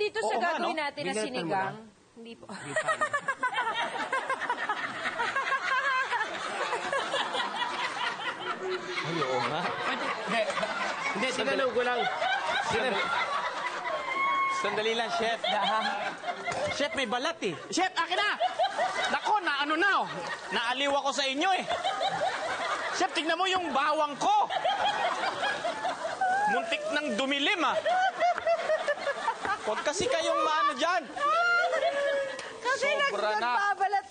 dito sa gagawin natin na sinigang. Hindi po. Ay, oo nga. Hindi, tinanong ko lang. Sandali lang, Chef. Chef, may balat eh. Chef, akin na! Nako, ano na, oh. Naaliw ako sa inyo eh. Chef, tignan mo yung bawang ko. Muntik ng dumilim ah. Huwag kasi kayong maano dyan. Kasi Sobra na.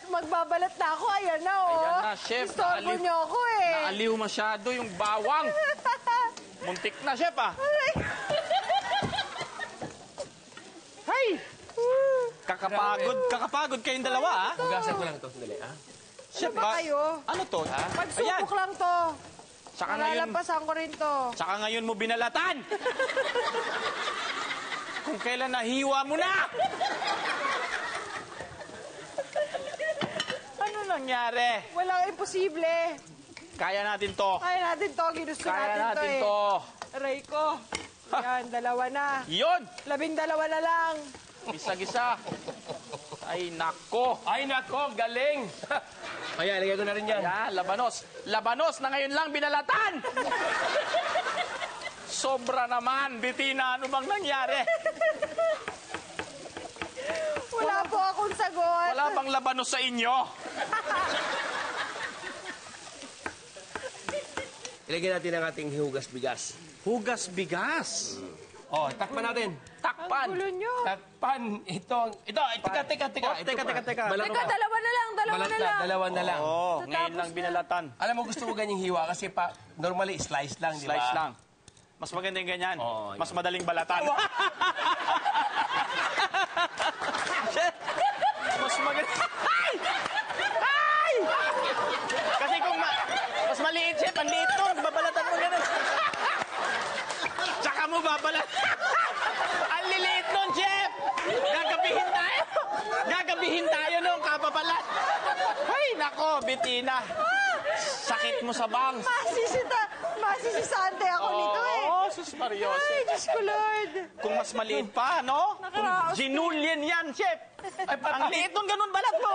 magbabalat na ako. Ayan na, oh. Ayan na, Chef. Istorbo niyo ako eh. Naaliw masyado yung bawang. Muntik na, Chef ah. Hay! Kakapagod kayong dalawa ah. Hugasan ko lang ito. Sandali, ah. Chef, Ano ba kayo? Ano to? Pagsubok lang to. Saka ngayon, Malalampasan ko rin to. saka ngayon mo binalatan. Kung kailan nahiwa mo na. Ano nangyari? Walang imposible. Kaya natin to. Kaya natin to. Ginusto Kaya natin eh. to. Aray ko. Yan, 2 na. Yun! 12 na lang. Gisa-gisa. Ay, nako. Ay, nako, galing. Ayan, lagay ko na rin yan. Yan, labanos. Labanos na ngayon lang binalatan. Sobra naman, Bitina. Ano bang nangyari? Wala po akong sagot. Wala bang labanos sa inyo? Ilagay natin ang ating hugas bigas. Hugas bigas. Oh, takpan natin. Takpan. Ang gulo nyo. Takpan. Ito. Teka. Teka. Balaro Teka, ka. 2 na lang. 2 Balat na na, lang. 2 na lang. Oo, ngayon Tatapos lang na. binalatan. Alam mo, gusto ko ganyang hiwa kasi normally slice lang, di ba? Slice lang. Mas maganda yung ganyan. Oo, Mas madaling balatan. Mas maganda. Ay! Ay! Kasi kung mas maliit, Chef, ang liit nun. Babalatan mo ganun. Tsaka mo babalat. Ang liliit nun, Chef. Gagabihin tayo nung kapabalat. Ay, nako, Bitina. Sakit mo sa bangs. Masisisante ako nito eh. Oo, sus Mariose. Ay, Diyos ko, Lord. Kung mas maliit pa, no? Nakaraos. Ginulyan yan, Chef. Ay, ang liit nun, ganun balat mo.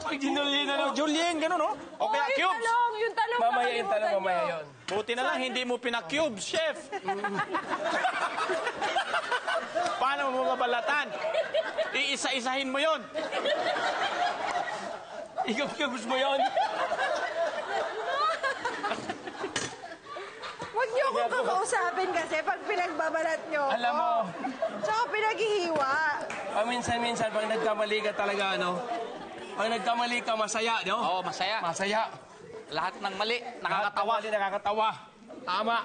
Pag ginulin na Julien, ganun, no? O kaya cubes. Yung talong. Mamaya yung tanong, mamaya yun. Buti na lang, hindi mo pina-cubes, Chef. Paano mo mabalatan? Iisa-isahin mo yon. Ikap-cubes mo yun. Huwag niyo akong kakausapin kasi pag pinagbabalat niyo ako. Alam mo. Tsaka pinaghihiwa. Paminsan-minsan, pag nagkamali ka talaga, ano? Pag nagkamali ka, masaya, no? Oo, masaya. Masaya. Lahat ng mali, nakakatawa. Nakakatawa. Tama.